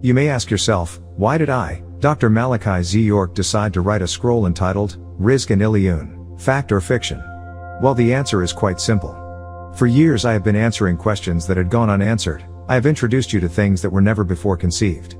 You may ask yourself, why did I, Dr. Malachi Z. York, decide to write a scroll entitled, Rizq and Illyuwn, Fact or Fiction? Well, the answer is quite simple. For years I have been answering questions that had gone unanswered. I have introduced you to things that were never before conceived.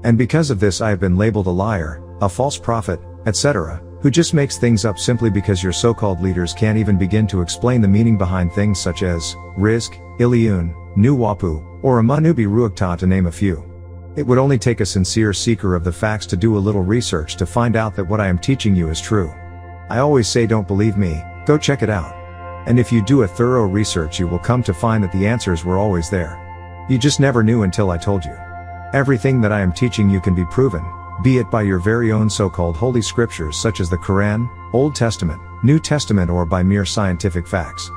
And because of this I have been labeled a liar, a false prophet, etc., who just makes things up simply because your so-called leaders can't even begin to explain the meaning behind things such as Rizq, Illyuwn, Nuwapu, or Amanubi Ruakta, to name a few. It would only take a sincere seeker of the facts to do a little research to find out that what I am teaching you is true. I always say, don't believe me, go check it out. And if you do a thorough research, you will come to find that the answers were always there. You just never knew until I told you. Everything that I am teaching you can be proven, be it by your very own so-called holy scriptures such as the Quran, Old Testament, New Testament, or by mere scientific facts.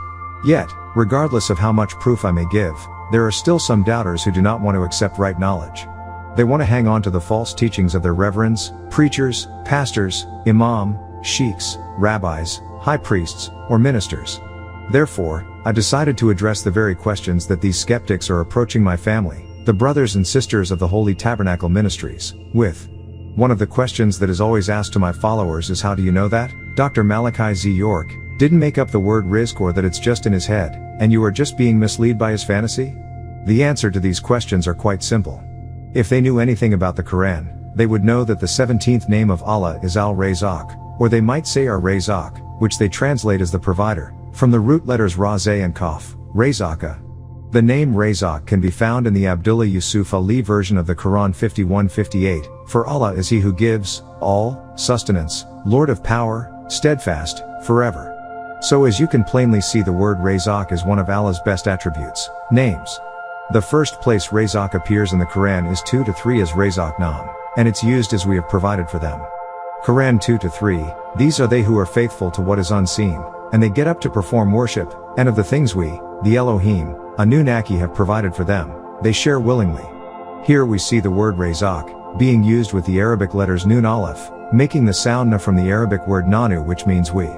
Yet, regardless of how much proof I may give, there are still some doubters who do not want to accept right knowledge. They want to hang on to the false teachings of their reverends, preachers, pastors, imam, sheikhs, rabbis, high priests, or ministers. Therefore, I decided to address the very questions that these skeptics are approaching my family, the brothers and sisters of the Holy Tabernacle Ministries, with. One of the questions that is always asked to my followers is, how do you know that Dr. Malachi Z. York didn't make up the word Rizq, or that it's just in his head, and you are just being misled by his fantasy? The answer to these questions are quite simple. If they knew anything about the Quran, they would know that the 17th name of Allah is Al-Razaq, or they might say Ar-Razaq, which they translate as the provider, from the root letters Ra-Zay and Kaf, Razaka. The name Razaq can be found in the Abdullah Yusuf Ali version of the Quran 51:58, for Allah is He who gives, all, sustenance, Lord of power, steadfast, forever. So as you can plainly see, the word Razaq is one of Allah's best attributes, names. The first place Razaq appears in the Quran is 2-3 as Razaq Nam, and it's used as we have provided for them. Quran 2-3, these are they who are faithful to what is unseen, and they get up to perform worship, and of the things we, the Elohim, Anunnaki, have provided for them, they share willingly. Here we see the word Razaq being used with the Arabic letters Nun Aleph, making the sound Na from the Arabic word Nanu, which means we.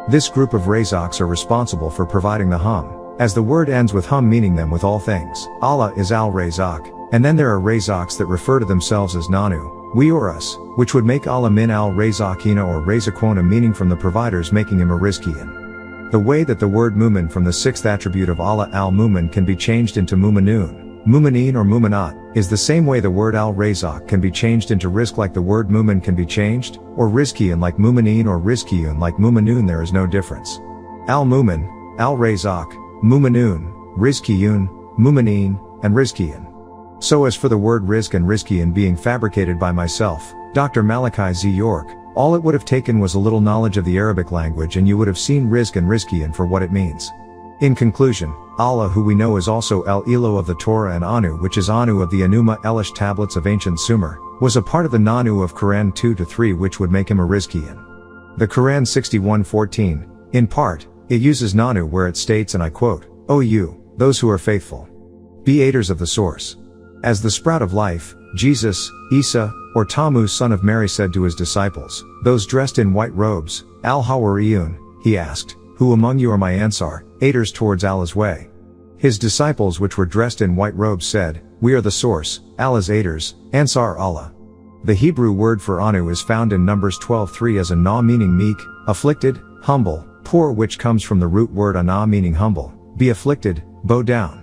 This group of Razaqs are responsible for providing the hum, as the word ends with hum, meaning them with all things. Allah is Al-Razaq, and then there are Razaqs that refer to themselves as Nanu, we or us, which would make Allah min al-Razaqina or Razaqona, meaning from the providers, making him a Rizqian. The way that the word Mu'min from the sixth attribute of Allah, Al-Mu'min, can be changed into Mu'minun, Mu'mineen, or Mu'minat, is the same way the word Al-Razaq can be changed into Rizq, like the word Mu'min can be changed, or Rizqian like Mu'mineen, or Rizqiyun like Mu'minun. There is no difference. Al-Mu'min, Al-Razaq, Mu'minun, Rizqiyun, Mu'mineen, and Rizqiyan. So as for the word Rizq and Rizqiyan being fabricated by myself, Dr. Malachi Z. York, all it would have taken was a little knowledge of the Arabic language, and you would have seen Rizq and Rizqiyan for what it means. In conclusion, Allah, who we know is also El Elo of the Torah, and Anu, which is Anu of the Enuma Elish tablets of ancient Sumer, was a part of the Nanu of Quran 2-3, which would make him a Rizqiyan. The Quran 61:14, in part, it uses Nanu where it states, and I quote, "O you, those who are faithful, be aiders of the source." As the sprout of life, Jesus, Isa, or Tammuz son of Mary, said to his disciples, those dressed in white robes, Al-Hawariyun, he asked, who among you are my Ansar, aiders towards Allah's way? His disciples, which were dressed in white robes, said, we are the source, Allah's aiders, Ansar Allah. The Hebrew word for Anu is found in Numbers 12:3 as a na, meaning meek, afflicted, humble, poor, which comes from the root word ana, meaning humble, be afflicted, bow down.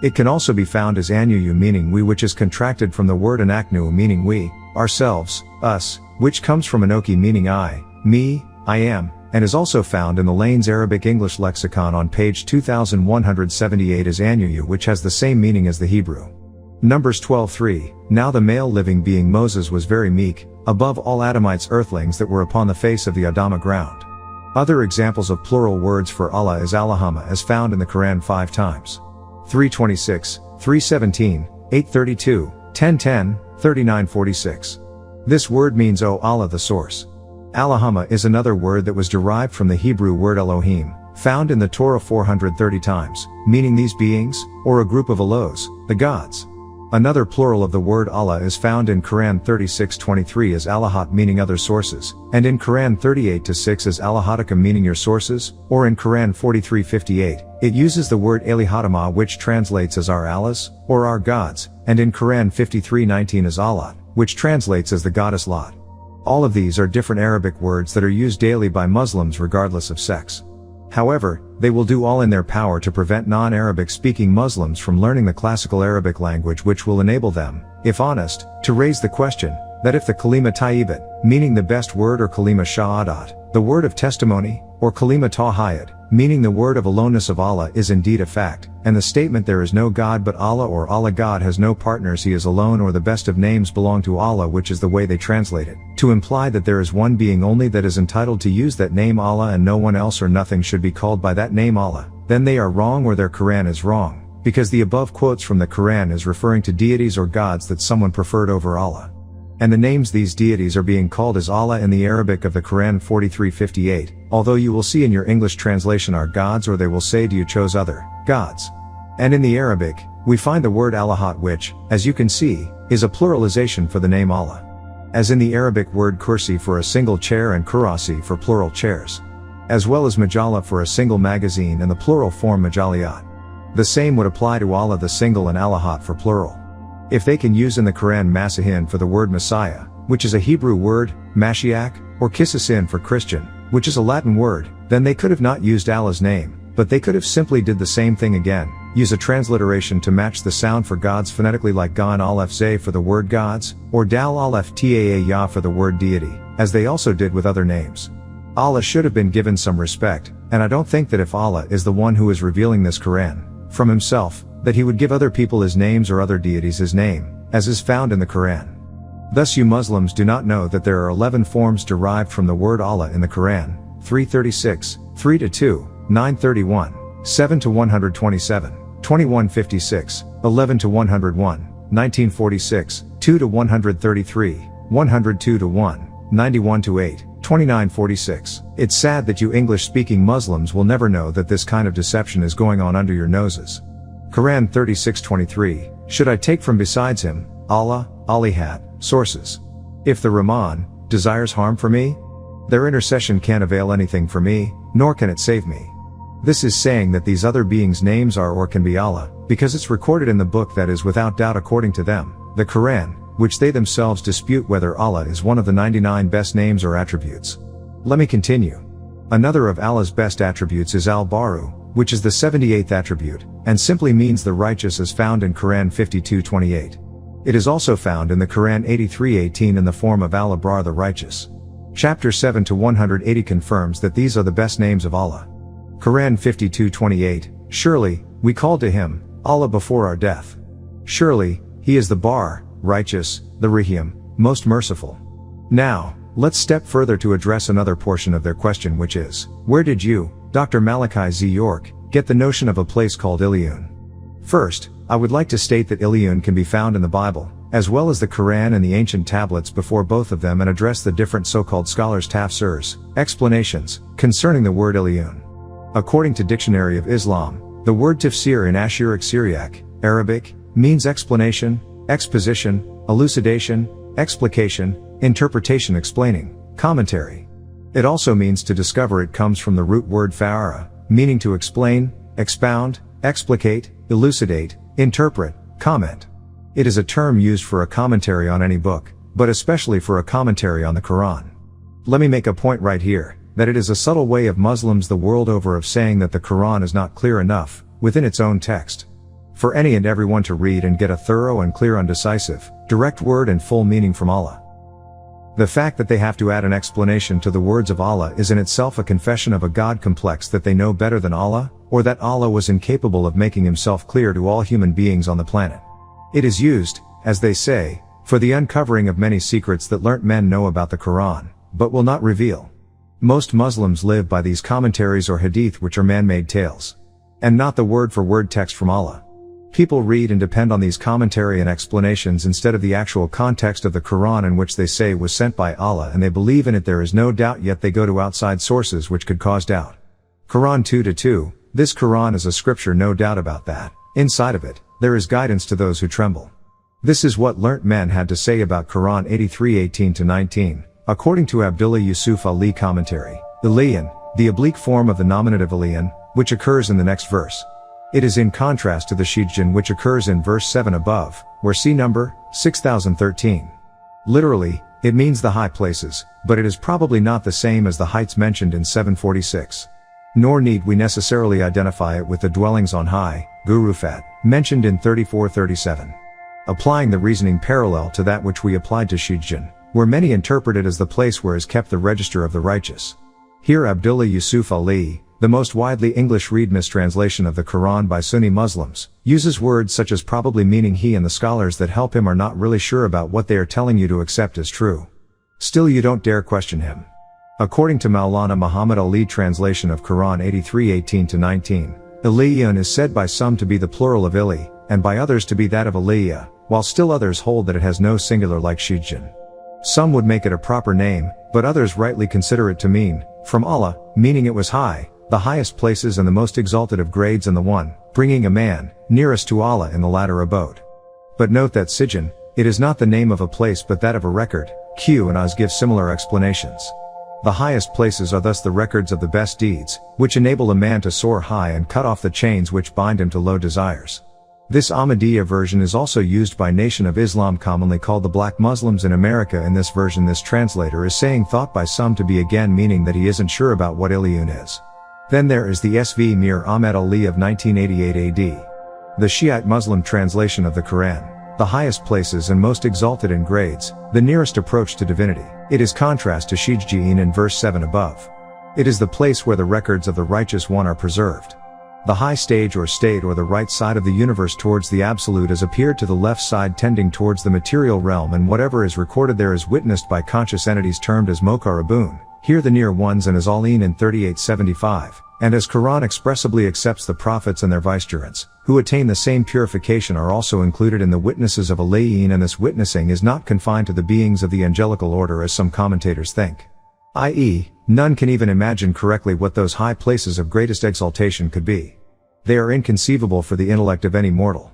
It can also be found as anuyu, meaning we, which is contracted from the word anaknu, meaning we, ourselves, us, which comes from anoki, meaning I, me, I am, and is also found in the Lane's Arabic English lexicon on page 2178 as anuyu, which has the same meaning as the Hebrew. Numbers 12:3, now the male living being Moses was very meek, above all Adamites earthlings that were upon the face of the Adama ground. Other examples of plural words for Allah is Allahumma, as found in the Quran 5 times. 3:26, 3:17, 8:32, 10:10, 39:46. This word means O Allah, the source. Allahumma is another word that was derived from the Hebrew word Elohim, found in the Torah 430 times, meaning these beings, or a group of Elohs, the gods. Another plural of the word Allah is found in Quran 36:23 as Allahat meaning other sources, and in Quran 38:6 as Allahatika meaning your sources, or in Quran 43:58, it uses the word Alihatama which translates as our Allahs, or our gods, and in Quran 53:19 as Allah, which translates as the goddess Lat. All of these are different Arabic words that are used daily by Muslims regardless of sex. However, they will do all in their power to prevent non-Arabic speaking Muslims from learning the classical Arabic language, which will enable them, if honest, to raise the question, that if the kalima tayyibat, meaning the best word, or kalima shahadat, the word of testimony, or kalima tawhid, meaning the word of aloneness of Allah, is indeed a fact, and the statement there is no God but Allah, or Allah God has no partners, he is alone, or the best of names belong to Allah, which is the way they translate it, to imply that there is one being only that is entitled to use that name Allah, and no one else or nothing should be called by that name Allah, then they are wrong, or their Quran is wrong, because the above quotes from the Quran is referring to deities or gods that someone preferred over Allah. And the names these deities are being called as Allah in the Arabic of the Quran 43:58, although you will see in your English translation are gods, or they will say do you chose other gods. And in the Arabic, we find the word Allahat which, as you can see, is a pluralization for the name Allah. As in the Arabic word kursi for a single chair and kurasi for plural chairs. As well as majala for a single magazine and the plural form majaliyat. The same would apply to Allah the single and Allahat for plural. If they can use in the Quran Masihin for the word Messiah, which is a Hebrew word, Mashiach, or Kisasin for Christian, which is a Latin word, then they could have not used Allah's name, but they could have simply did the same thing again, use a transliteration to match the sound for gods phonetically, like Gan Aleph Zay for the word gods, or Dal Aleph Taa Ya for the word deity, as they also did with other names. Allah should have been given some respect, and I don't think that if Allah is the one who is revealing this Quran from himself, that he would give other people his names or other deities his name, as is found in the Quran. Thus you Muslims do not know that there are 11 forms derived from the word Allah in the Quran, 336, 3-2, 931, 7-127, 2156, 11-101, 1946, 2-133, 102-1, 91-8, 2946. It's sad that you English-speaking Muslims will never know that this kind of deception is going on under your noses. Quran 36:23, should I take from besides him, Allah, Alihat, sources? If the Rahman desires harm for me, their intercession can't avail anything for me, nor can it save me. This is saying that these other beings' names are or can be Allah, because it's recorded in the book that is without doubt according to them, the Quran, which they themselves dispute whether Allah is one of the 99 best names or attributes. Let me continue. Another of Allah's best attributes is Al-Baru, which is the 78th attribute, and simply means the righteous, as found in Quran 52:28. It is also found in the Quran 83:18 in the form of Al-Abrar, the righteous. Chapter 7-180 confirms that these are the best names of Allah. Quran 52:28, surely, we called to him, Allah before our death. Surely, he is the Bar, righteous, the Rahim, most merciful. Now, let's step further to address another portion of their question, which is, where did you, Dr. Malachi Z. York, get the notion of a place called Illyuwn? First, I would like to state that Illyuwn can be found in the Bible, as well as the Quran and the ancient tablets before both of them, and address the different so-called scholars' tafsirs, explanations, concerning the word Illyuwn. According to Dictionary of Islam, the word tafsir in Ashuric Syriac, Arabic, means explanation, exposition, elucidation, explication, interpretation, explaining, commentary. It also means to discover. It comes from the root word fa'ara, meaning to explain, expound, explicate, elucidate, interpret, comment. It is a term used for a commentary on any book, but especially for a commentary on the Quran. Let me make a point right here, that it is a subtle way of Muslims the world over of saying that the Quran is not clear enough, within its own text, for any and everyone to read and get a thorough and clear, undecisive, direct word and full meaning from Allah. The fact that they have to add an explanation to the words of Allah is in itself a confession of a God complex that they know better than Allah, or that Allah was incapable of making himself clear to all human beings on the planet. It is used, as they say, for the uncovering of many secrets that learnt men know about the Quran, but will not reveal. Most Muslims live by these commentaries or hadith, which are man-made tales, and not the word-for-word text from Allah. People read and depend on these commentary and explanations instead of the actual context of the Quran, in which they say was sent by Allah, and they believe in it. There is no doubt, yet they go to outside sources which could cause doubt. Quran 2-2, this Quran is a scripture, no doubt about that. Inside of it, there is guidance to those who tremble. This is what learnt men had to say about Quran 83:18-19, according to Abdullah Yusuf Ali commentary. Illyuwn, the oblique form of the nominative Illyuwn, which occurs in the next verse. It is in contrast to the Shijjin which occurs in verse 7 above, where see number 6013. Literally, it means the high places, but it is probably not the same as the heights mentioned in 746. Nor need we necessarily identify it with the dwellings on high, Gurufat, mentioned in 3437. Applying the reasoning parallel to that which we applied to Shijjin, where many interpret it as the place where is kept the register of the righteous. Here Abdullah Yusuf Ali, the most widely English-read mistranslation of the Quran by Sunni Muslims, uses words such as probably meaning he, and the scholars that help him are not really sure about what they are telling you to accept as true. Still, you don't dare question him. According to Maulana Muhammad Ali translation of Quran 83:18-19, Illyuwn is said by some to be the plural of Ili, and by others to be that of Aliyah, while still others hold that it has no singular like Shijjin. Some would make it a proper name, but others rightly consider it to mean, from Allah, meaning it was high, the highest places and the most exalted of grades, and the one, bringing a man, nearest to Allah in the latter abode. But note that Sijjin, it is not the name of a place but that of a record. Q and Oz give similar explanations. The highest places are thus the records of the best deeds, which enable a man to soar high and cut off the chains which bind him to low desires. This Ahmadiyya version is also used by Nation of Islam, commonly called the Black Muslims in America. In this version, this translator is saying thought by some to be again meaning that he isn't sure about what Illyuwn is. Then there is the SV Mir Ahmed Ali of 1988 AD. The Shiite Muslim translation of the Quran, the highest places and most exalted in grades, the nearest approach to divinity. It is contrast to Shijjin in verse 7 above. It is the place where the records of the righteous one are preserved. The high stage or state, or the right side of the universe towards the absolute, has appeared to the left side tending towards the material realm, and whatever is recorded there is witnessed by conscious entities termed as Mokarabun, here the near ones, and as Aleen in 3875, and as Quran expressively accepts the prophets and their vicegerents, who attain the same purification, are also included in the witnesses of Illyuwn, and this witnessing is not confined to the beings of the angelical order as some commentators think. I.e., none can even imagine correctly what those high places of greatest exaltation could be. They are inconceivable for the intellect of any mortal.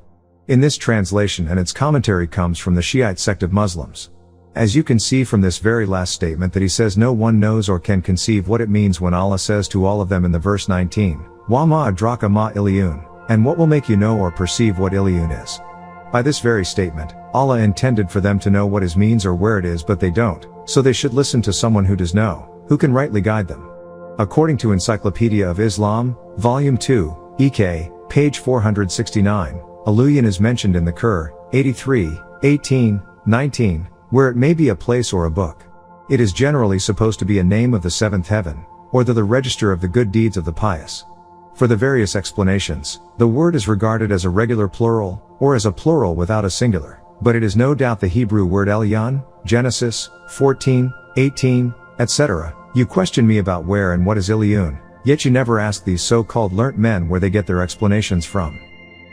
In this translation, and its commentary comes from the Shiite sect of Muslims. As you can see from this very last statement, that he says no one knows or can conceive what it means when Allah says to all of them in the verse 19, Wa ma adraka ma Illyuwn, and what will make you know or perceive what Illyuwn is. By this very statement, Allah intended for them to know what his means or where it is, but they don't, so they should listen to someone who does know, who can rightly guide them. According to Encyclopedia of Islam, Volume 2, EK, page 469, Illyuwn is mentioned in the Qur, 83:18-19, where it may be a place or a book. It is generally supposed to be a name of the seventh heaven, or the register of the good deeds of the pious. For the various explanations, the word is regarded as a regular plural, or as a plural without a singular, but it is no doubt the Hebrew word Elyon, Genesis 14:18, etc. You question me about where and what is Illyuwn, yet you never ask these so-called learnt men where they get their explanations from.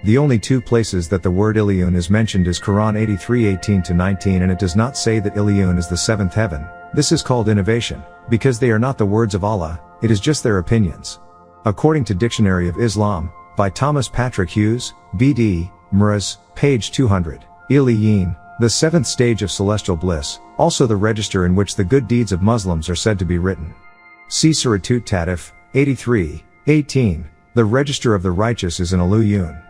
The only two places that the word Illyuwn is mentioned is Quran 83:18-19, and it does not say that Illyuwn is the seventh heaven. This is called innovation, because they are not the words of Allah, it is just their opinions. According to Dictionary of Islam, by Thomas Patrick Hughes, B.D., Mraz, page 200, Illyuwn, the seventh stage of celestial bliss, also the register in which the good deeds of Muslims are said to be written. See Suratut Tatif, 83:18, the register of the righteous is in Illyuwn.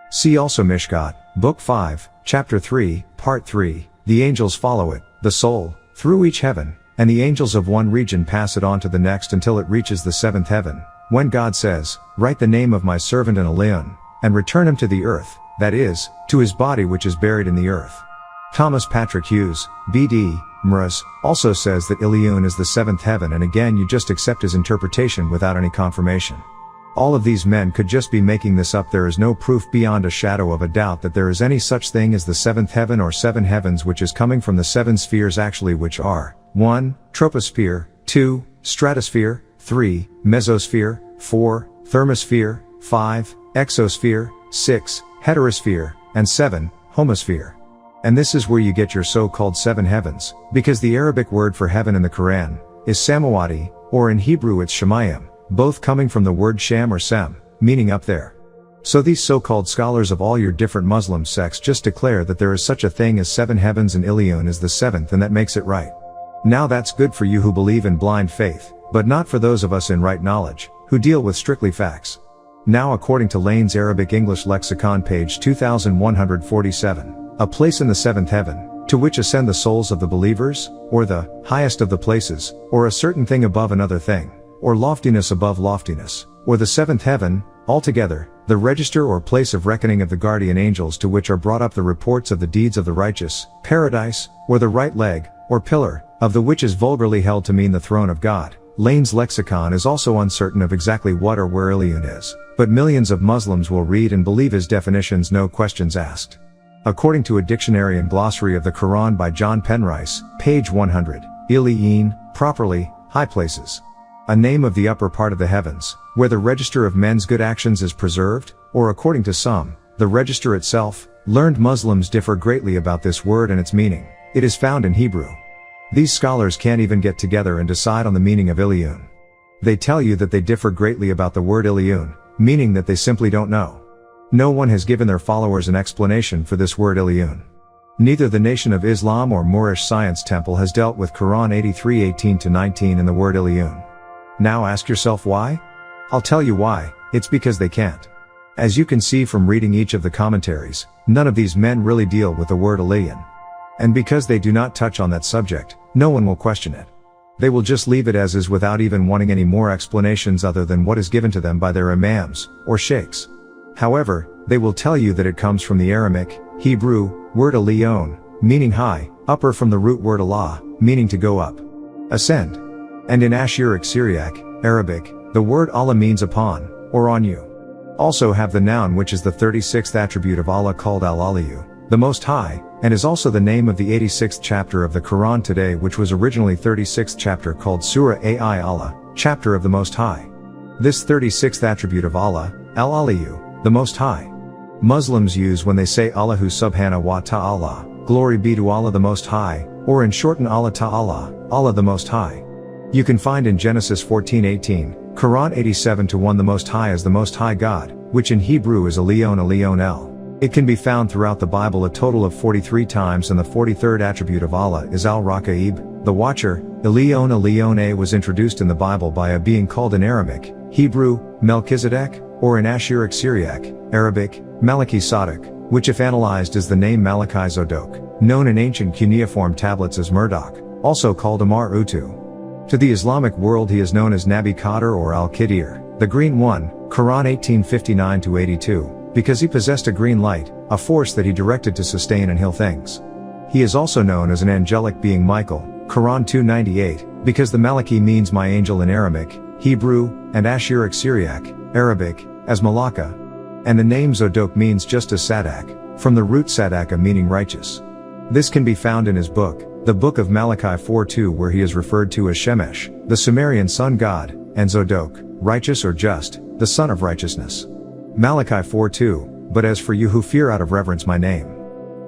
See also Mishkat, Book 5, Chapter 3, Part 3, the angels follow it, the soul, through each heaven, and the angels of one region pass it on to the next until it reaches the seventh heaven, when God says, write the name of my servant in Illyuwn, and return him to the earth, that is, to his body which is buried in the earth. Thomas Patrick Hughes, B.D., Mraz, also says that Illyuwn is the seventh heaven, and again you just accept his interpretation without any confirmation. All of these men could just be making this up. There is no proof beyond a shadow of a doubt that there is any such thing as the seventh heaven or seven heavens, which is coming from the seven spheres actually, which are 1. Troposphere, 2. Stratosphere, 3. Mesosphere, 4. Thermosphere, 5. Exosphere, 6. Heterosphere, and 7. Homosphere. And this is where you get your so-called seven heavens, because the Arabic word for heaven in the Quran is samawati, or in Hebrew it's shamayim, both coming from the word sham or sem, meaning up there. So these so-called scholars of all your different Muslim sects just declare that there is such a thing as 7 heavens and Illyuwn is the 7th, and that makes it right. Now that's good for you who believe in blind faith, but not for those of us in right knowledge, who deal with strictly facts. Now according to Lane's Arabic English Lexicon page 2147, a place in the 7th heaven, to which ascend the souls of the believers, or the highest of the places, or a certain thing above another thing, or loftiness above loftiness, or the 7th heaven, altogether, the register or place of reckoning of the guardian angels, to which are brought up the reports of the deeds of the righteous, paradise, or the right leg, or pillar, of the which is vulgarly held to mean the throne of God. Lane's lexicon is also uncertain of exactly what or where Illyuwn is, but millions of Muslims will read and believe his definitions, no questions asked. According to a dictionary and glossary of the Quran by John Penrice, page 100, Illyuwn, properly, high places. A name of the upper part of the heavens, where the register of men's good actions is preserved, or according to some, the register itself. Learned Muslims differ greatly about this word and its meaning. It is found in Hebrew. These scholars can't even get together and decide on the meaning of Illyuwn. They tell you that they differ greatly about the word Illyuwn, meaning that they simply don't know. No one has given their followers an explanation for this word Illyuwn. Neither the Nation of Islam or Moorish Science Temple has dealt with Quran 83:18-19 in the word Illyuwn. Now ask yourself why? I'll tell you why. It's because they can't. As you can see from reading each of the commentaries, none of these men really deal with the word Illyuwn. And because they do not touch on that subject, no one will question it. They will just leave it as is without even wanting any more explanations other than what is given to them by their imams, or sheikhs. However, they will tell you that it comes from the Aramaic, Hebrew, word Illyuwn, meaning high, upper, from the root word Allah, meaning to go up, ascend. And in Ashuric Syriac, Arabic, the word Allah means upon, or on you. Also have the noun, which is the 36th attribute of Allah, called Al-Aliyu, the Most High, and is also the name of the 86th chapter of the Quran today, which was originally 36th chapter, called Surah Ai Allah, chapter of the Most High. This 36th attribute of Allah, Al-Aliyu, the Most High, Muslims use when they say Allahu Subhanahu wa Ta'ala, glory be to Allah the Most High, or in shorten Allah Ta'ala, Allah the Most High. You can find in Genesis 14:18, Quran 87:1 the Most High as the Most High God, which in Hebrew is Illyuwn El. It can be found throughout the Bible a total of 43 times, and the 43rd attribute of Allah is Al-Raqib, the Watcher. Illyuwn was introduced in the Bible by a being called in Aramaic, Hebrew, Melchizedek, or in Ashuric Syriac, Arabic, Malachi Sadiq, which if analyzed is the name Malachi Zodok, known in ancient cuneiform tablets as Murdoch, also called Amar Utu. To the Islamic world he is known as Nabi Qadr or Al-Khidir, the Green One, Quran 18:59-82, because he possessed a green light, a force that he directed to sustain and heal things. He is also known as an angelic being Michael, Quran 2:98, because the Malachi means my angel in Aramaic, Hebrew, and Ashuric Syriac, Arabic, as Malaka. And the name Zodok means just as Sadak, from the root Sadaka meaning righteous. This can be found in his book, the Book of Malachi 4:2, where he is referred to as Shemesh, the Sumerian sun god, and Zodok, righteous or just, the son of righteousness. Malachi 4:2, but as for you who fear out of reverence my name,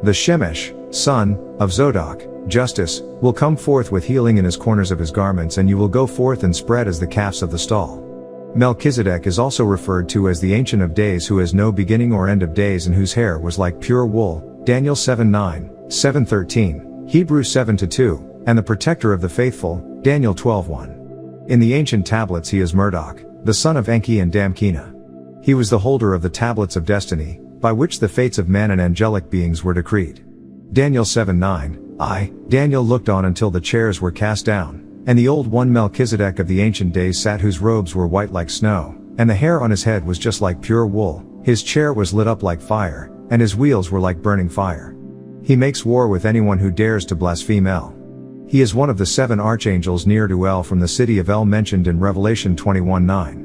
the Shemesh, son, of Zodok, justice, will come forth with healing in his corners of his garments, and you will go forth and spread as the calves of the stall. Melchizedek is also referred to as the Ancient of Days, who has no beginning or end of days, and whose hair was like pure wool, Daniel 7:9, 7:13, Hebrew 7:2, and the protector of the faithful, Daniel 12:1. In the ancient tablets he is Murdoch, the son of Enki and Damkina. He was the holder of the tablets of destiny, by which the fates of men and angelic beings were decreed. Daniel 7:9, Daniel looked on until the chairs were cast down, and the old one Melchizedek of the ancient days sat, whose robes were white like snow, and the hair on his head was just like pure wool, his chair was lit up like fire, and his wheels were like burning fire. He makes war with anyone who dares to blaspheme El. He is one of the 7 archangels near to El from the city of El mentioned in Revelation 21:9.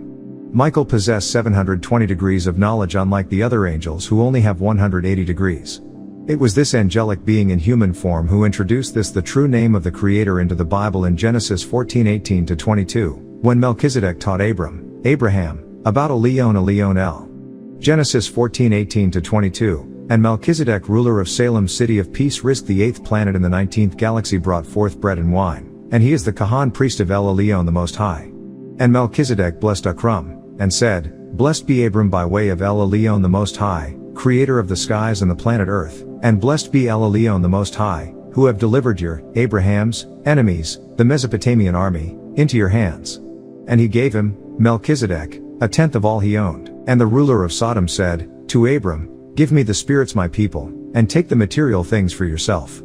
Michael possessed 720 degrees of knowledge, unlike the other angels who only have 180 degrees. It was this angelic being in human form who introduced the true name of the Creator into the Bible in Genesis 14:18-22, when Melchizedek taught Abraham, about Illyuwn El. Genesis 14:18-22, and Melchizedek, ruler of Salem, city of peace, Rizq, the 8th planet in the 19th galaxy, brought forth bread and wine, and he is the Kahan priest of El Illyuwn the Most High. And Melchizedek blessed Akram, and said, Blessed be Abram by way of El Illyuwn the Most High, creator of the skies and the planet Earth, and blessed be El Illyuwn the Most High, who have delivered your, Abraham's, enemies, the Mesopotamian army, into your hands. And he gave him, Melchizedek, a tenth of all he owned. And the ruler of Sodom said, to Abram, give me the spirits my people, and take the material things for yourself.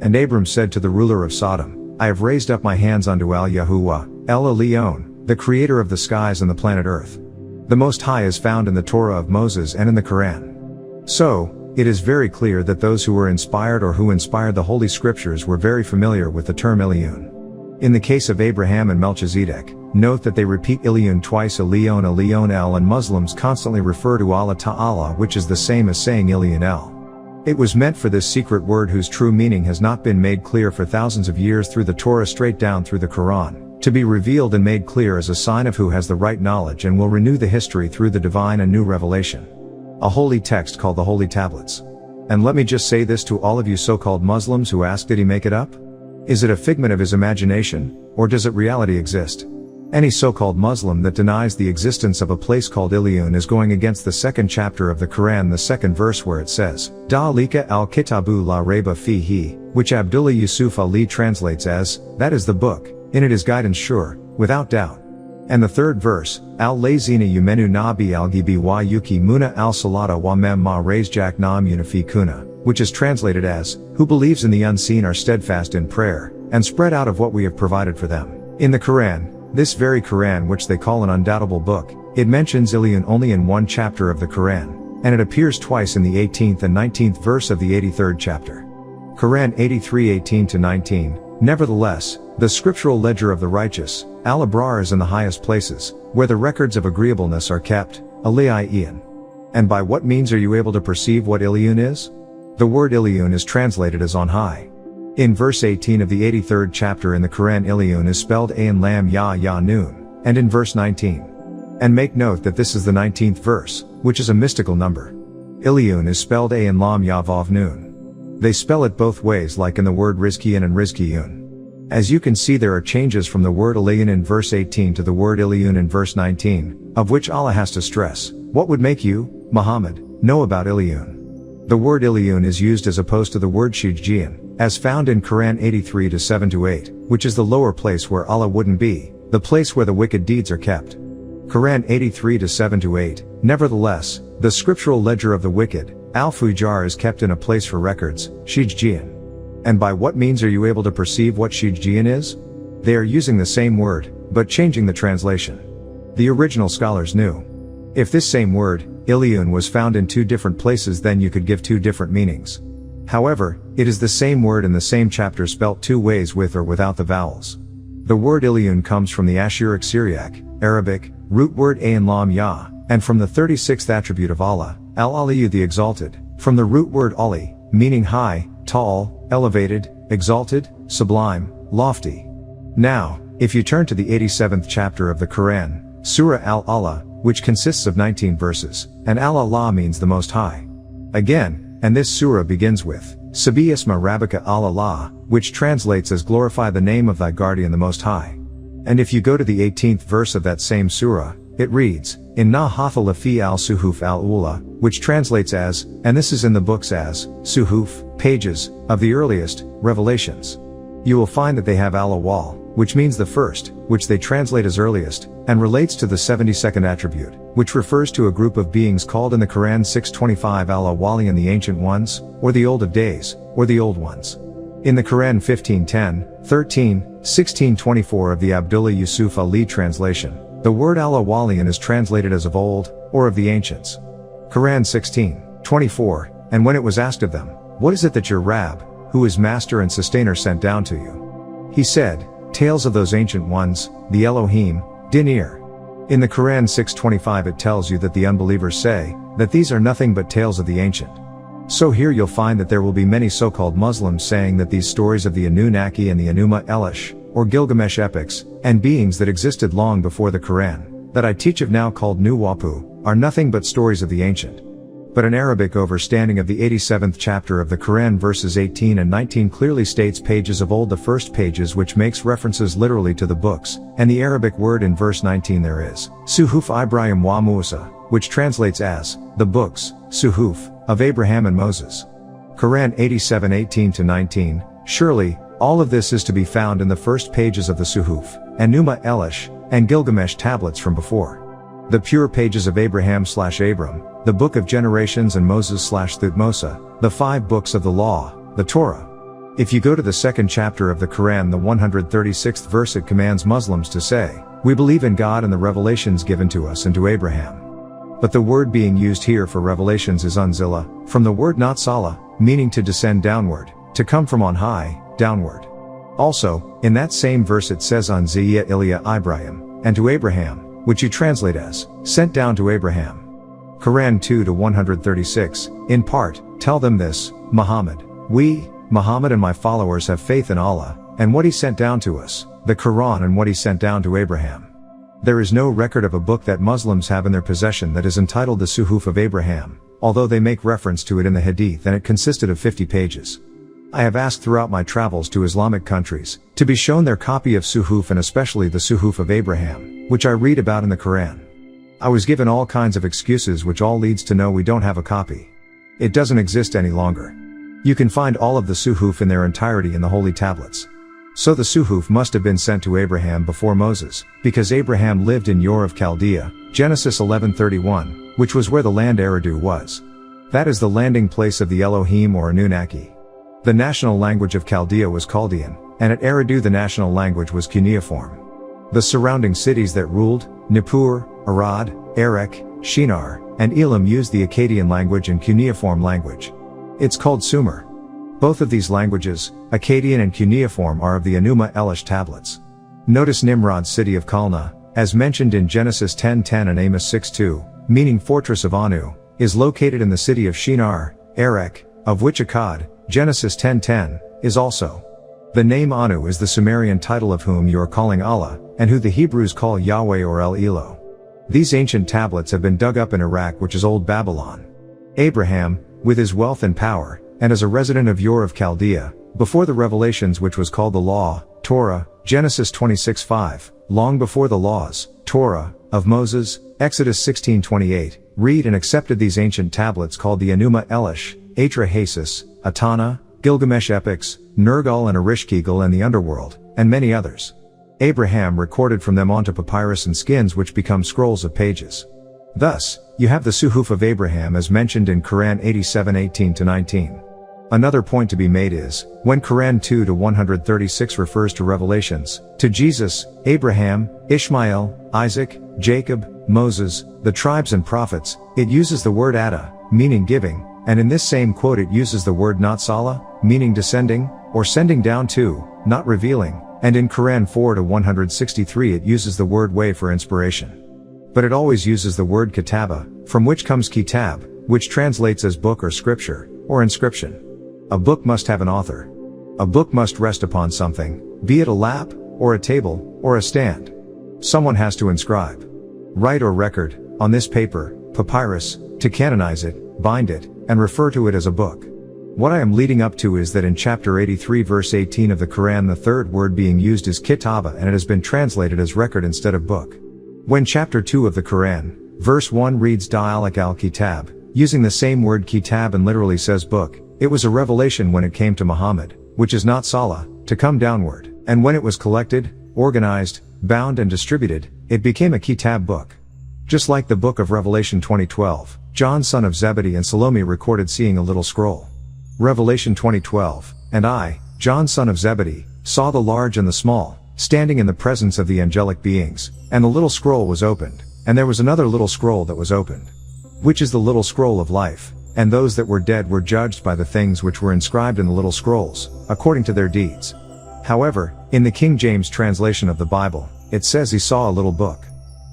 And Abram said to the ruler of Sodom, I have raised up my hands unto El Yahuwah, El Illyuwn, the creator of the skies and the planet Earth. The Most High is found in the Torah of Moses and in the Quran. So, it is very clear that those who were inspired or who inspired the Holy Scriptures were very familiar with the term Illyuwn. In the case of Abraham and Melchizedek, note that they repeat Illyuwn twice, Illyuwn, Illyuwn El, and Muslims constantly refer to Allah Ta'ala, which is the same as saying Illyuwn El. It was meant for this secret word whose true meaning has not been made clear for thousands of years through the Torah straight down through the Quran, to be revealed and made clear as a sign of who has the right knowledge and will renew the history through the divine and new revelation. A holy text called the Holy Tablets. And let me just say this to all of you so-called Muslims who ask, did he make it up? Is it a figment of his imagination, or does it reality exist? Any so-called Muslim that denies the existence of a place called Illyuwn is going against the second chapter of the Quran, the second verse where it says, Da'alika al-kitabu la reba fihi, which Abdullah Yusuf Ali translates as, that is the book, in it is guidance sure, without doubt. And the third verse, al-lazina yumenu nabi al-gibi wa yuki muna al-salata wa mem ma raisjak naam yunafi kuna, which is translated as, who believes in the unseen are steadfast in prayer, and spread out of what we have provided for them. In the Quran, this very Quran which they call an undoubtable book, it mentions Illyuwn only in one chapter of the Quran, and it appears twice in the 18th and 19th verse of the 83rd chapter. Quran 83:18-19, nevertheless, the scriptural ledger of the righteous, al-Abrar, is in the highest places, where the records of agreeableness are kept, Illyuwn. And by what means are you able to perceive what Illyuwn is? The word Illyuwn is translated as on high. In verse 18 of the 83rd chapter in the Quran, Illyuwn is spelled Ayn Lam Ya Ya Noon, and in verse 19. And make note that this is the 19th verse, which is a mystical number. Illyuwn is spelled Ayn Lam Ya Vav Noon. They spell it both ways, like in the word Rizqiyan and Rizqiyun. As you can see, there are changes from the word Illyuwn in verse 18 to the word Illyuwn in verse 19, of which Allah has to stress, what would make you, Muhammad, know about Illyuwn? The word Illyuwn is used as opposed to the word Shijjian, as found in Quran 83:7-8, which is the lower place where Allah wouldn't be, the place where the wicked deeds are kept. Quran 83:7-8, nevertheless, the scriptural ledger of the wicked, al-Fujar, is kept in a place for records, Shijjian. And by what means are you able to perceive what Shijjian is? They are using the same word, but changing the translation. The original scholars knew. If this same word, Illyuwn, was found in two different places, then you could give two different meanings. However, it is the same word in the same chapter spelt two ways, with or without the vowels. The word Illyuwn comes from the Ashuric Syriac, Arabic, root word Ayn Lam Ya, and from the 36th attribute of Allah, Al-Aliyu the Exalted, from the root word Ali, meaning high, tall, elevated, exalted, sublime, lofty. Now, if you turn to the 87th chapter of the Quran, Surah Al-Allah, which consists of 19 verses, and Al-Allah means the Most High. Again, and this surah begins with, Sabi Isma Rabbika Al-Allah, which translates as glorify the name of thy guardian the Most High. And if you go to the 18th verse of that same surah, it reads, Inna hatha lafi al-suhuf al-ula, which translates as, and this is in the books as, suhuf, pages, of the earliest, revelations. You will find that they have al-awwal, which means the first, which they translate as earliest, and relates to the 72nd attribute, which refers to a group of beings called in the Quran 625 al-awwaliyan, the ancient ones, or the old of days, or the old ones. In the Quran 15:10, 13, 1624 of the Abdullah Yusuf Ali translation, the word al-awwaliyan is translated as of old, or of the ancients. Quran 16:24, and when it was asked of them, what is it that your Rabb, who is master and sustainer, sent down to you? He said, tales of those ancient ones, the Elohim, Dinir. In the Quran 6:25 it tells you that the unbelievers say, that these are nothing but tales of the ancient. So here you'll find that there will be many so-called Muslims saying that these stories of the Anunnaki and the Enuma Elish, or Gilgamesh epics, and beings that existed long before the Quran, that I teach of now called Nuwapu, are nothing but stories of the ancient. But an Arabic overstanding of the 87th chapter of the Quran verses 18 and 19 clearly states pages of old, the first pages, which makes references literally to the books, and the Arabic word in verse 19 there is, Suhuf Ibrahim wa Musa, which translates as, the books, Suhuf, of Abraham and Moses. Quran 87:18-19, surely, all of this is to be found in the first pages of the Suhuf, and Numa Elish, and Gilgamesh tablets from before. The pure pages of Abraham/Abram, the book of generations, and Moses/Thutmosa, the 5 books of the law, the Torah. If you go to the second chapter of the Quran, the 136th verse, it commands Muslims to say, "We believe in God and the revelations given to us and to Abraham." But the word being used here for revelations is unzila, from the word natsala, meaning to descend downward, to come from on high, downward. Also, in that same verse it says unziya Ilya Ibrahim, and to Abraham, which you translate as, sent down to Abraham. Quran 2-136, in part, tell them this, Muhammad, we, Muhammad and my followers have faith in Allah, and what he sent down to us, the Quran, and what he sent down to Abraham. There is no record of a book that Muslims have in their possession that is entitled the Suhuf of Abraham, although they make reference to it in the Hadith, and it consisted of 50 pages. I have asked throughout my travels to Islamic countries, to be shown their copy of Suhuf, and especially the Suhuf of Abraham, which I read about in the Quran. I was given all kinds of excuses, which all leads to know we don't have a copy. It doesn't exist any longer. You can find all of the Suhuf in their entirety in the holy tablets. So the Suhuf must have been sent to Abraham before Moses, because Abraham lived in Ur of Chaldea, Genesis 11:31, which was where the land Eridu was. That is the landing place of the Elohim or Anunnaki. The national language of Chaldea was Chaldean, and at Eridu the national language was cuneiform. The surrounding cities that ruled, Nippur, Arad, Erech, Shinar, and Elam used the Akkadian language and cuneiform language. It's called Sumer. Both of these languages, Akkadian and cuneiform, are of the Enuma Elish tablets. Notice Nimrod's city of Kalna, as mentioned in Genesis 10:10 and Amos 6:2, meaning fortress of Anu, is located in the city of Shinar, Erech, of which Akkad, Genesis 10:10, is also. The name Anu is the Sumerian title of whom you are calling Allah, and who the Hebrews call Yahweh or El Elo. These ancient tablets have been dug up in Iraq, which is Old Babylon. Abraham, with his wealth and power, and as a resident of Ur of Chaldea, before the revelations which was called the Law, Torah, Genesis 26:5, long before the laws, Torah, of Moses, Exodus 16:28, read and accepted these ancient tablets called the Enuma Elish, Atrahasis, Atana, Gilgamesh epics, Nergal and Erishkigal and the underworld, and many others. Abraham recorded from them onto papyrus and skins, which become scrolls of pages. Thus, you have the Suhuf of Abraham as mentioned in Quran 87:18-19. Another point to be made is, when Quran 2-136 refers to revelations, to Jesus, Abraham, Ishmael, Isaac, Jacob, Moses, the tribes and prophets, it uses the word Ada, meaning giving, and in this same quote it uses the word Natsala, meaning descending, or sending down to, not revealing, and in Quran 4-163 it uses the word way for inspiration. But it always uses the word Kitaba, from which comes Kitab, which translates as book or scripture, or inscription. A book must have an author. A book must rest upon something, be it a lap, or a table, or a stand. Someone has to inscribe, write or record, on this paper, papyrus, to canonize it, bind it, and refer to it as a book. What I am leading up to is that in chapter 83 verse 18 of the Quran the third word being used is kitaba, and it has been translated as record instead of book. When chapter 2 of the Quran, verse 1 reads Da'alak al-Kitab, using the same word kitab and literally says book, it was a revelation when it came to Muhammad, which is not Salah, to come downward, and when it was collected, organized, bound and distributed, it became a kitab book. Just like the book of Revelation 20:12, John son of Zebedee and Salome recorded seeing a little scroll. Revelation 20:12, and I, John son of Zebedee, saw the large and the small, standing in the presence of the angelic beings, and the little scroll was opened, and there was another little scroll that was opened, which is the little scroll of life, and those that were dead were judged by the things which were inscribed in the little scrolls, according to their deeds. However, in the King James translation of the Bible, it says he saw a little book.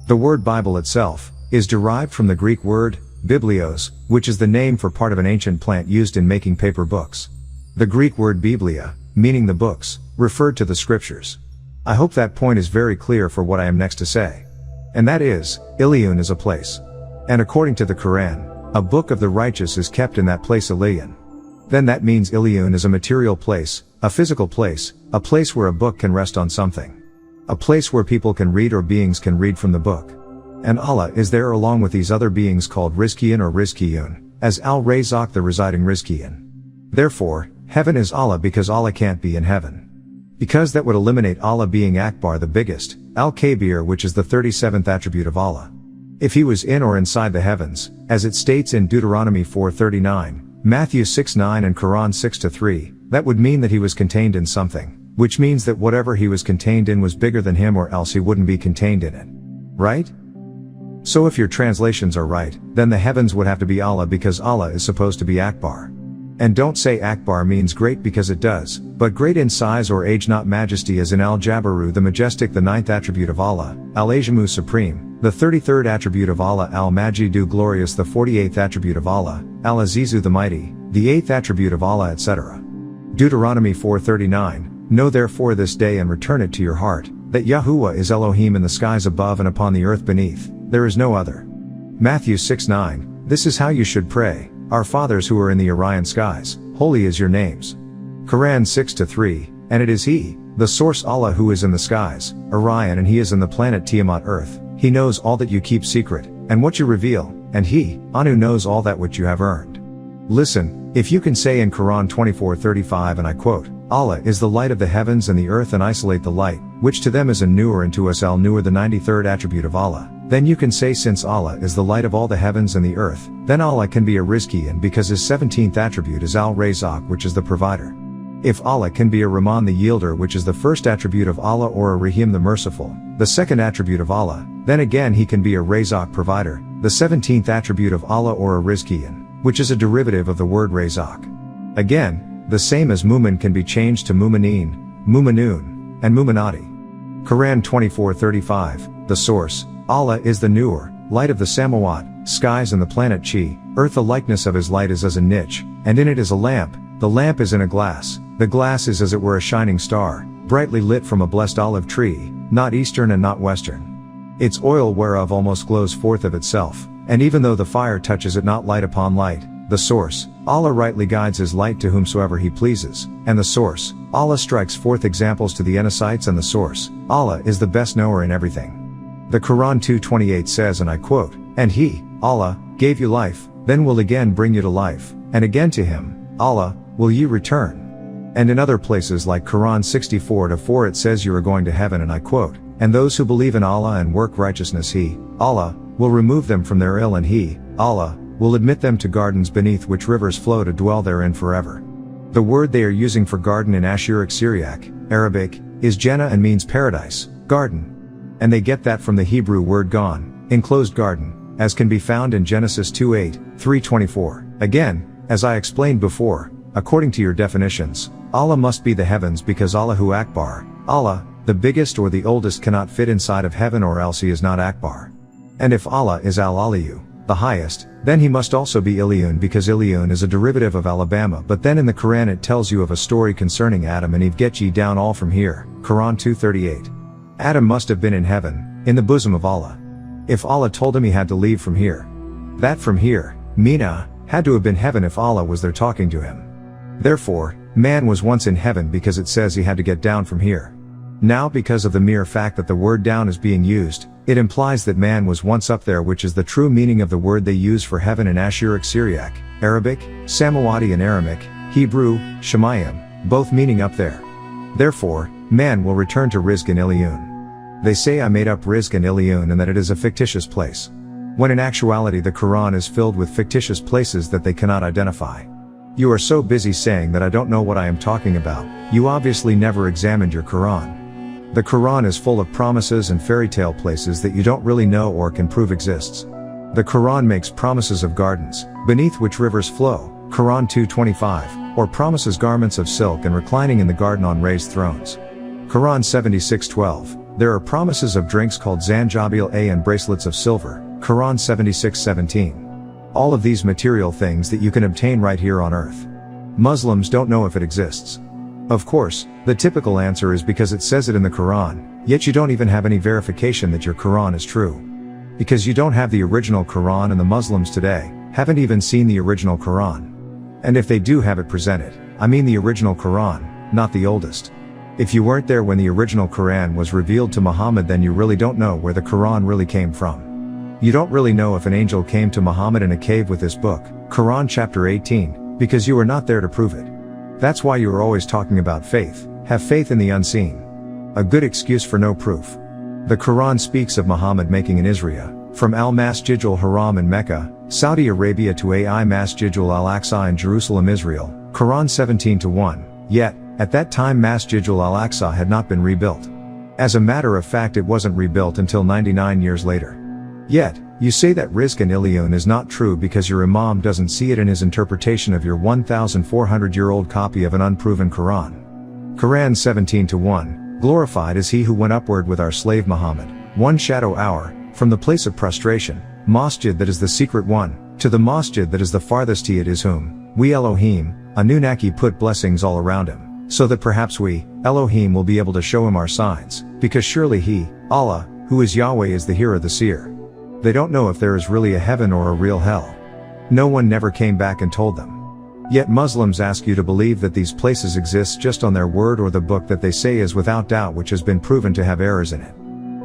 The word Bible itself is derived from the Greek word biblios, which is the name for part of an ancient plant used in making paper books. The Greek word biblia, meaning the books, referred to the scriptures. I hope that point is very clear for what I am next to say. And that is, Illyuwn is a place. And according to the Quran, a book of the righteous is kept in that place Illyuwn. Then that means Illyuwn is a material place, a physical place, a place where a book can rest on something. A place where people can read or beings can read from the book. And Allah is there along with these other beings called Rizqiyan or Rizqiyun, as Al-Razaq the residing Rizqiyan. Therefore, heaven is Allah because Allah can't be in heaven. Because that would eliminate Allah being Akbar the biggest, Al-Kabir, which is the 37th attribute of Allah. If he was in or inside the heavens, as it states in Deuteronomy 4:39, Matthew 6:9 and Quran 6-3, that would mean that he was contained in something, which means that whatever he was contained in was bigger than him, or else he wouldn't be contained in it. Right? So if your translations are right, then the heavens would have to be Allah because Allah is supposed to be Akbar. And don't say Akbar means great because it does, but great in size or age, not majesty, as in Al-Jabaru the majestic, the 9th attribute of Allah, Al-Ajamu supreme, the 33rd attribute of Allah, Al-Majidu glorious, the 48th attribute of Allah, Al-Azizu the mighty, the 8th attribute of Allah, etc. Deuteronomy 4:39, know therefore this day and return it to your heart, that Yahuwah is Elohim in the skies above and upon the earth beneath, there is no other. Matthew 6:9, this is how you should pray, our fathers who are in the Orion skies, holy is your names. Quran 6-3, and it is he, the source Allah, who is in the skies, Orion, and he is in the planet Tiamat earth, he knows all that you keep secret, and what you reveal, and he, Anu, knows all that which you have earned. Listen, if you can say in Quran 24:35, and I quote, Allah is the light of the heavens and the earth, and isolate the light, which to them is a Nur and to us Al-Nur the 93rd attribute of Allah, then you can say, since Allah is the light of all the heavens and the earth, then Allah can be a Rizqiyan because his 17th attribute is Al-Razaq, which is the provider. If Allah can be a Rahman the yielder, which is the first attribute of Allah, or a Rahim the merciful, the second attribute of Allah, then again he can be a Razaq provider, the 17th attribute of Allah, or a Rizqiyan, which is a derivative of the word Razaq. Again, the same as Mu'min can be changed to Mu'mineen, Mu'minun, and Mu'minati. Quran 24:35, the source, Allah is the Nur, light of the Samawat, skies, and the planet Chi, earth. The likeness of his light is as a niche, and in it is a lamp, the lamp is in a glass, the glass is as it were a shining star, brightly lit from a blessed olive tree, not eastern and not western. Its oil whereof almost glows forth of itself, and even though the fire touches it not, light upon light. The source, Allah rightly guides his light to whomsoever he pleases, and the source, Allah strikes forth examples to the Enocytes, and the source, Allah is the best knower in everything. The Quran 2:28 says, and I quote, and he, Allah, gave you life, then will again bring you to life, and again to him, Allah, will ye return. And in other places like Quran 64:4 it says you are going to heaven, and I quote, and those who believe in Allah and work righteousness, he, Allah, will remove them from their ill, and he, Allah, will admit them to gardens beneath which rivers flow to dwell therein forever. The word they are using for garden in Ashuric Syriac, Arabic, is Jannah and means paradise, garden. And they get that from the Hebrew word gan, enclosed garden, as can be found in Genesis 2:8, 3:24. Again, as I explained before, according to your definitions, Allah must be the heavens because Allahu Akbar, Allah, the biggest or the oldest, cannot fit inside of heaven, or else he is not Akbar. And if Allah is Al-Aliyu, the highest, then he must also be Illyuwn because Illyuwn is a derivative of Alabama. But then in the Quran it tells you of a story concerning Adam and Eve, get ye down all from here, Quran 2:38. Adam must have been in heaven, in the bosom of Allah. If Allah told him he had to leave from here, that from here, Mina, had to have been heaven if Allah was there talking to him. Therefore, man was once in heaven because it says he had to get down from here. Now because of the mere fact that the word down is being used, it implies that man was once up there, which is the true meaning of the word they use for heaven in Ashuric Syriac, Arabic, Samawati and Aramaic, Hebrew, Shemayim, both meaning up there. Therefore, man will return to Rizq and Illyuwn. They say I made up Rizq and Illyuwn and that it is a fictitious place, when in actuality the Quran is filled with fictitious places that they cannot identify. You are so busy saying that I don't know what I am talking about, you obviously never examined your Quran. The Quran is full of promises and fairy tale places that you don't really know or can prove exists. The Quran makes promises of gardens, beneath which rivers flow, Quran 2:25, or promises garments of silk and reclining in the garden on raised thrones. Quran 76:12, there are promises of drinks called Zanjabil and bracelets of silver, Quran 76:17. All of these material things that you can obtain right here on earth. Muslims don't know if it exists. Of course, the typical answer is because it says it in the Quran, yet you don't even have any verification that your Quran is true. Because you don't have the original Quran, and the Muslims today haven't even seen the original Quran. And if they do have it presented, I mean the original Quran, not the oldest. If you weren't there when the original Quran was revealed to Muhammad, then you really don't know where the Quran really came from. You don't really know if an angel came to Muhammad in a cave with this book, Quran chapter 18, because you are not there to prove it. That's why you are always talking about faith, have faith in the unseen. A good excuse for no proof. The Quran speaks of Muhammad making an Isra, from Al-Masjid al-Haram in Mecca, Saudi Arabia to Masjid al-Aqsa in Jerusalem, Israel, Quran 17-1, yet, at that time Masjid al-Aqsa had not been rebuilt. As a matter of fact, it wasn't rebuilt until 99 years later. Yet, you say that Rizq and Illyuwn is not true because your Imam doesn't see it in his interpretation of your 1,400-year-old copy of an unproven Quran. Quran 17-1, glorified is he who went upward with our slave Muhammad, one shadow hour, from the place of prostration, masjid that is the secret one, to the masjid that is the farthest he it is whom, we Elohim, Anunnaki put blessings all around him, so that perhaps we, Elohim will be able to show him our signs, because surely he, Allah, who is Yahweh is the hearer the seer. They don't know if there is really a heaven or a real hell. No one never came back and told them. Yet Muslims ask you to believe that these places exist just on their word or the book that they say is without doubt which has been proven to have errors in it.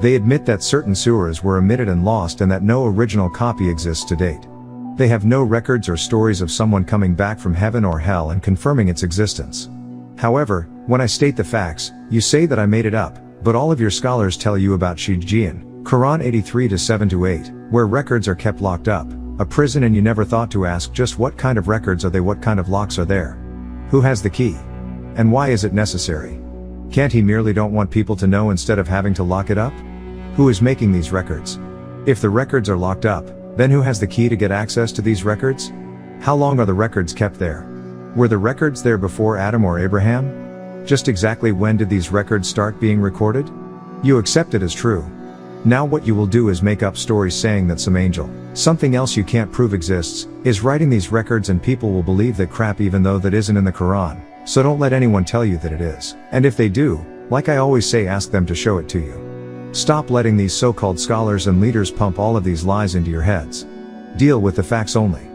They admit that certain surahs were omitted and lost and that no original copy exists to date. They have no records or stories of someone coming back from heaven or hell and confirming its existence. However, when I state the facts, you say that I made it up, but all of your scholars tell you about Shijjian, Quran 83-7-8, where records are kept locked up, a prison, and you never thought to ask just what kind of records are they, what kind of locks are there? Who has the key? And why is it necessary? Can't he merely don't want people to know instead of having to lock it up? Who is making these records? If the records are locked up, then who has the key to get access to these records? How long are the records kept there? Were the records there before Adam or Abraham? Just exactly when did these records start being recorded? You accept it as true. Now what you will do is make up stories saying that some angel, something else you can't prove exists, is writing these records, and people will believe that crap even though that isn't in the Quran, so don't let anyone tell you that it is. And if they do, like I always say, ask them to show it to you. Stop letting these so-called scholars and leaders pump all of these lies into your heads. Deal with the facts only.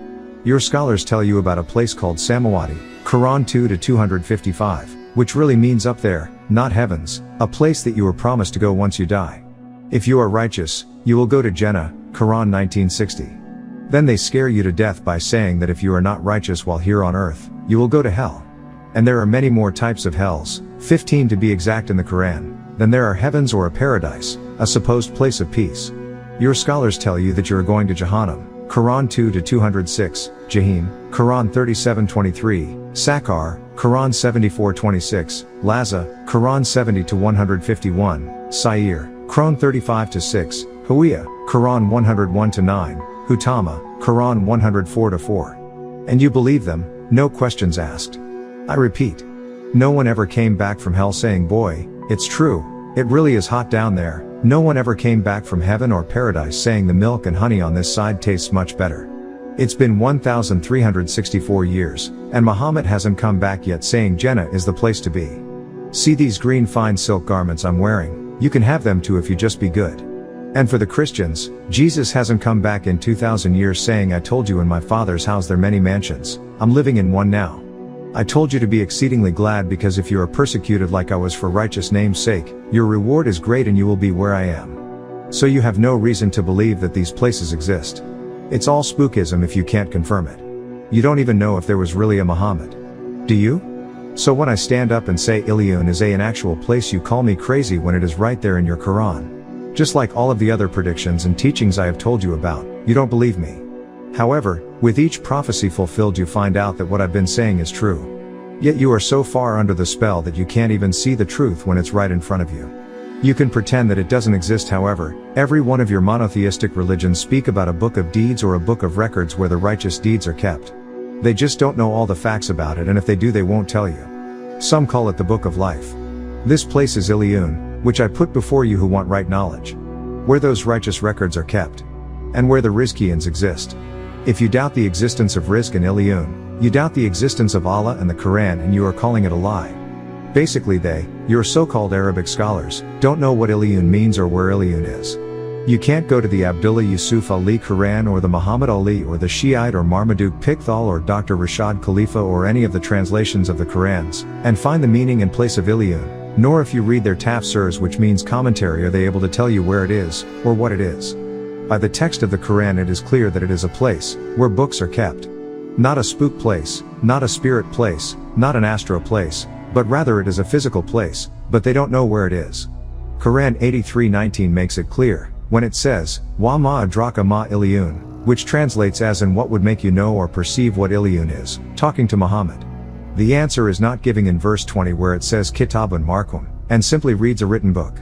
Your scholars tell you about a place called Samawati, Quran 2-255, which really means up there, not heavens, a place that you were promised to go once you die. If you are righteous, you will go to Jannah, Quran 1960. Then they scare you to death by saying that if you are not righteous while here on earth, you will go to hell. And there are many more types of hells, 15 to be exact in the Quran, than there are heavens or a paradise, a supposed place of peace. Your scholars tell you that you are going to Jahannam, Quran 2-206, Jahim, Quran 37-23, Sakar, Quran 74-26, Laza, Quran 70-151, Sa'ir, Quran 35-6, Huwiya, Quran 101-9, Hutama, Quran 104-4. And you believe them, no questions asked. I repeat, no one ever came back from hell saying, boy, it's true, it really is hot down there. No one ever came back from heaven or paradise saying the milk and honey on this side tastes much better. It's been 1,364 years, and Muhammad hasn't come back yet saying Jannah is the place to be. See these green fine silk garments I'm wearing? You can have them too if you just be good. And for the Christians, Jesus hasn't come back in 2,000 years saying, I told you in my Father's house there are many mansions, I'm living in one now. I told you to be exceedingly glad because if you are persecuted like I was for righteous name's sake, your reward is great and you will be where I am. So you have no reason to believe that these places exist. It's all spookism if you can't confirm it. You don't even know if there was really a Muhammad. Do you? So when I stand up and say Illyuwn is an actual place, you call me crazy when it is right there in your Quran. Just like all of the other predictions and teachings I have told you about, you don't believe me. However, with each prophecy fulfilled you find out that what I've been saying is true. Yet you are so far under the spell that you can't even see the truth when it's right in front of you. You can pretend that it doesn't exist. However, every one of your monotheistic religions speak about a book of deeds or a book of records where the righteous deeds are kept. They just don't know all the facts about it, and if they do they won't tell you. Some call it the Book of Life. This place is Illyuwn, which I put before you who want right knowledge. Where those righteous records are kept. And where the Rizqians exist. If you doubt the existence of Rizq and Illyuwn, you doubt the existence of Allah and the Quran, and you are calling it a lie. Basically your so-called Arabic scholars, don't know what Illyuwn means or where Illyuwn is. You can't go to the Abdullah Yusuf Ali Quran or the Muhammad Ali or the Shiite or Marmaduke Pickthall or Dr. Rashad Khalifa or any of the translations of the Qurans, and find the meaning and place of Illyuwn, nor if you read their tafsirs, which means commentary, are they able to tell you where it is, or what it is. By the text of the Quran it is clear that it is a place where books are kept. Not a spook place, not a spirit place, not an astral place, but rather it is a physical place, but they don't know where it is. Quran 83:19 makes it clear, when it says, Wa ma adraka ma Illyuwn, which translates as and what would make you know or perceive what Illyuwn is, talking to Muhammad. The answer is not giving in verse 20 where it says Kitabun Markum, and simply reads a written book.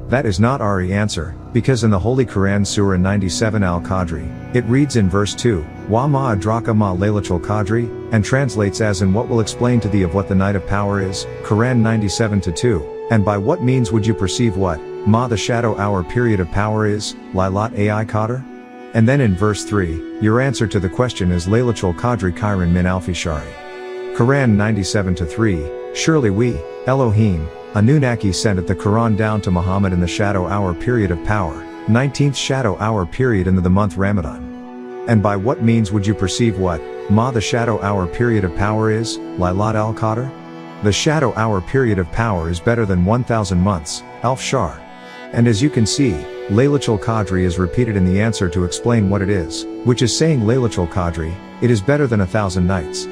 That is not our answer, because in the Holy Quran Surah 97 Al-Qadri, it reads in verse 2, Wa ma adraka ma Laylatul Qadri, and translates as and what will explain to thee of what the night of power is, Quran 97-2, and by what means would you perceive what, ma the shadow hour period of power is, Laylat Ai Qadr? And then in verse 3, your answer to the question is Laylatul Qadri Khairan min alfi shari. Quran 97-3, surely we, Elohim, Anunnaki sent the Quran down to Muhammad in the shadow hour period of power, 19th shadow hour period in the month Ramadan. And by what means would you perceive what, ma the shadow hour period of power is, Laylat al-Qadr? The shadow hour period of power is better than 1,000 months, Alf Shar. And as you can see, Laylatul Qadri is repeated in the answer to explain what it is, which is saying Laylatul Qadri, it is better than 1,000 nights.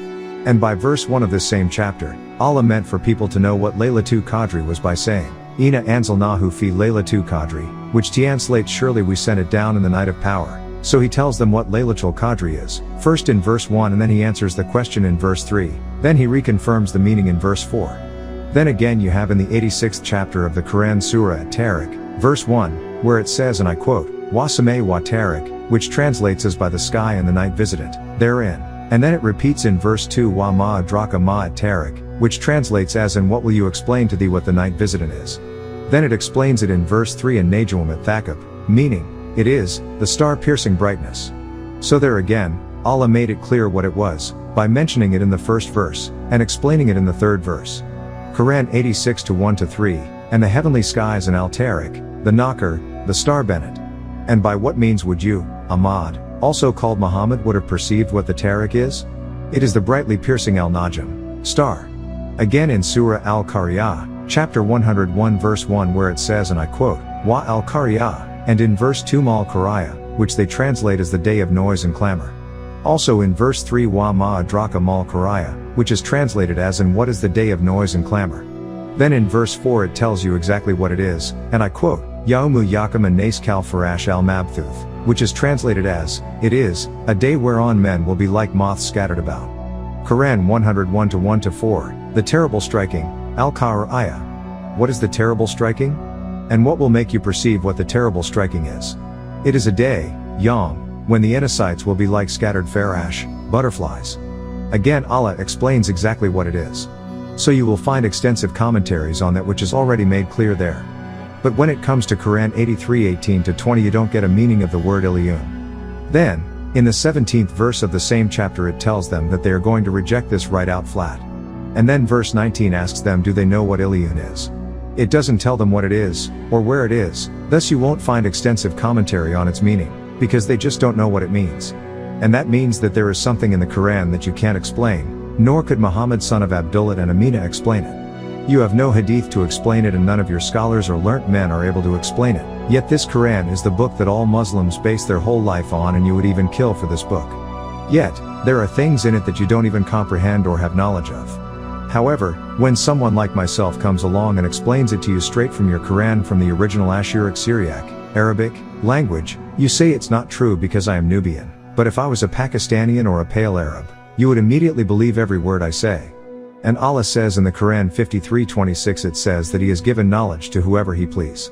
And by verse 1 of this same chapter, Allah meant for people to know what Laylatul Qadri was by saying, Ina anzalnahu fi Laylatul Qadri, which translates surely we sent it down in the night of power. So he tells them what Laylatul Qadri is, first in verse 1 and then he answers the question in verse 3, then he reconfirms the meaning in verse 4. Then again you have in the 86th chapter of the Quran Surah At-Tariq, verse 1, where it says and I quote, Wasameh wa Tariq, which translates as by the sky and the night visitant, therein. And then it repeats in verse 2 Wa ma adraka ma At-Tariq, which translates as and what will you explain to thee what the night visitant is. Then it explains it in verse 3 in Najum at-Thaqib, meaning, it is, the star-piercing brightness. So there again, Allah made it clear what it was, by mentioning it in the first verse, and explaining it in the third verse. Quran 86:1-3, and the heavenly skies and Al-Tariq, the knocker, the star Bennett. And by what means would you, Ahmad, also called Muhammad, would have perceived what the Tariq is? It is the brightly piercing Al-Najm, star. Again in Surah Al-Qariyah, chapter 101 verse 1 where it says and I quote, Wa Al-Qariyah, and in verse 2 Mal-Qariyah, which they translate as the day of noise and clamor. Also in verse 3 Wa ma adraka Mal-Qariyah, which is translated as and what is the day of noise and clamor. Then in verse 4 it tells you exactly what it is, and I quote, Yaumu Yakam and Nas Kal Farash al-Mabthuth, which is translated as, it is, a day whereon men will be like moths scattered about. Quran 101:1-4, the terrible striking, Al-Qariyah. What is the terrible striking? And what will make you perceive what the terrible striking is? It is a day, Yom, when the Enocytes will be like scattered farash, butterflies. Again Allah explains exactly what it is. So you will find extensive commentaries on that which is already made clear there. But when it comes to Quran 83:18-20 you don't get a meaning of the word Illyuwn. Then, in the 17th verse of the same chapter it tells them that they are going to reject this right out flat. And then verse 19 asks them do they know what Illyuwn is? It doesn't tell them what it is, or where it is, thus you won't find extensive commentary on its meaning, because they just don't know what it means. And that means that there is something in the Quran that you can't explain, nor could Muhammad son of Abdullah and Amina explain it. You have no hadith to explain it and none of your scholars or learnt men are able to explain it, yet this Quran is the book that all Muslims base their whole life on and you would even kill for this book. Yet, there are things in it that you don't even comprehend or have knowledge of. However, when someone like myself comes along and explains it to you straight from your Quran from the original Ashuric Syriac, Arabic, language, you say it's not true because I am Nubian, but if I was a Pakistani or a pale Arab, you would immediately believe every word I say. And Allah says in the Quran 53:26 it says that He has given knowledge to whoever He please.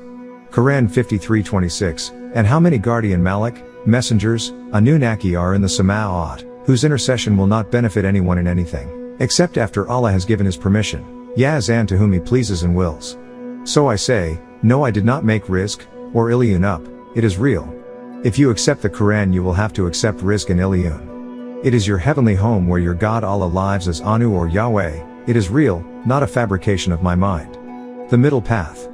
Quran 53:26, and how many guardian Malik, messengers, Anunnaki are in the Sama'at, whose intercession will not benefit anyone in anything, except after Allah has given His permission, Yazan to whom He pleases and wills. So I say, no I did not make Rizq, or Illyuwn up, it is real. If you accept the Quran you will have to accept Rizq and Illyuwn. It is your heavenly home where your God Allah lives as Anu or Yahweh, it is real, not a fabrication of my mind. The middle path.